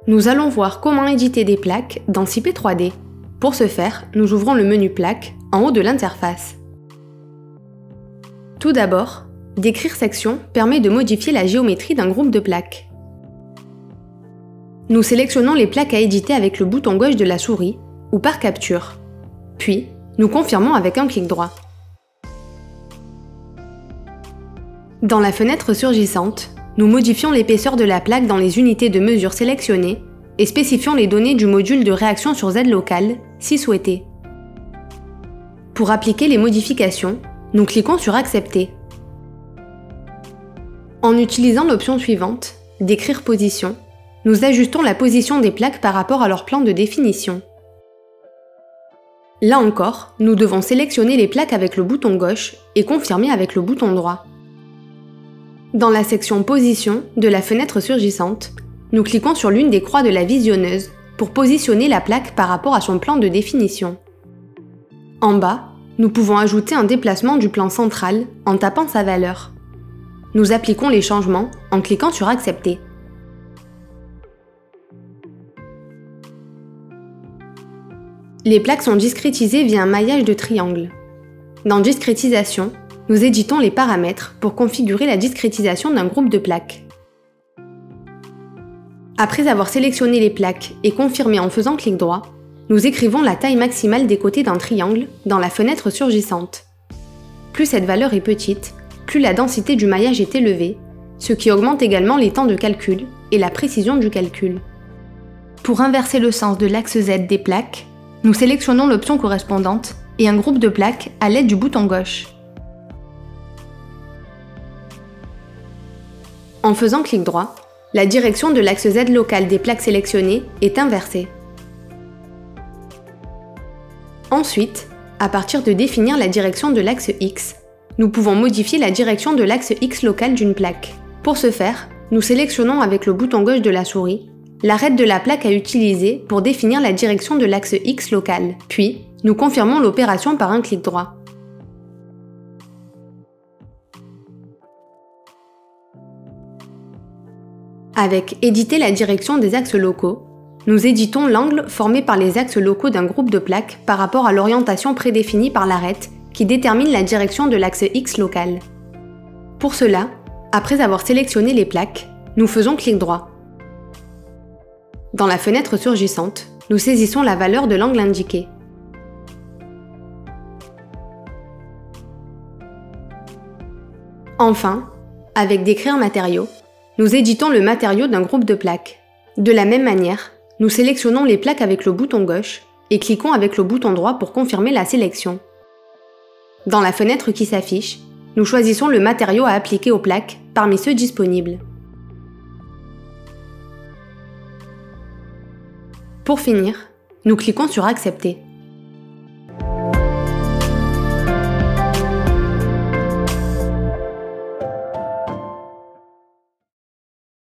Nous allons voir comment éditer des plaques dans CP 3D. Pour ce faire, nous ouvrons le menu Plaques en haut de l'interface. Tout d'abord, décrire section permet de modifier la géométrie d'un groupe de plaques. Nous sélectionnons les plaques à éditer avec le bouton gauche de la souris ou par capture. Puis, nous confirmons avec un clic droit. Dans la fenêtre surgissante, nous modifions l'épaisseur de la plaque dans les unités de mesure sélectionnées et spécifions les données du module de réaction sur Z local, si souhaité. Pour appliquer les modifications, nous cliquons sur Accepter. En utilisant l'option suivante, Décrire position, nous ajustons la position des plaques par rapport à leur plan de définition. Là encore, nous devons sélectionner les plaques avec le bouton gauche et confirmer avec le bouton droit. Dans la section Position de la fenêtre surgissante, nous cliquons sur l'une des croix de la visionneuse pour positionner la plaque par rapport à son plan de définition. En bas, nous pouvons ajouter un déplacement du plan central en tapant sa valeur. Nous appliquons les changements en cliquant sur Accepter. Les plaques sont discrétisées via un maillage de triangle. Dans Discrétisation, nous éditons les paramètres pour configurer la discrétisation d'un groupe de plaques. Après avoir sélectionné les plaques et confirmé en faisant clic droit, nous écrivons la taille maximale des côtés d'un triangle dans la fenêtre surgissante. Plus cette valeur est petite, plus la densité du maillage est élevée, ce qui augmente également les temps de calcul et la précision du calcul. Pour inverser le sens de l'axe Z des plaques, nous sélectionnons l'option correspondante et un groupe de plaques à l'aide du bouton gauche. En faisant clic droit, la direction de l'axe Z local des plaques sélectionnées est inversée. Ensuite, à partir de définir la direction de l'axe X, nous pouvons modifier la direction de l'axe X local d'une plaque. Pour ce faire, nous sélectionnons avec le bouton gauche de la souris l'arête de la plaque à utiliser pour définir la direction de l'axe X local, puis nous confirmons l'opération par un clic droit. Avec Éditer la direction des axes locaux, nous éditons l'angle formé par les axes locaux d'un groupe de plaques par rapport à l'orientation prédéfinie par l'arête qui détermine la direction de l'axe X local. Pour cela, après avoir sélectionné les plaques, nous faisons clic droit. Dans la fenêtre surgissante, nous saisissons la valeur de l'angle indiqué. Enfin, avec Décrire matériau, nous éditons le matériau d'un groupe de plaques. De la même manière, nous sélectionnons les plaques avec le bouton gauche et cliquons avec le bouton droit pour confirmer la sélection. Dans la fenêtre qui s'affiche, nous choisissons le matériau à appliquer aux plaques parmi ceux disponibles. Pour finir, nous cliquons sur Accepter.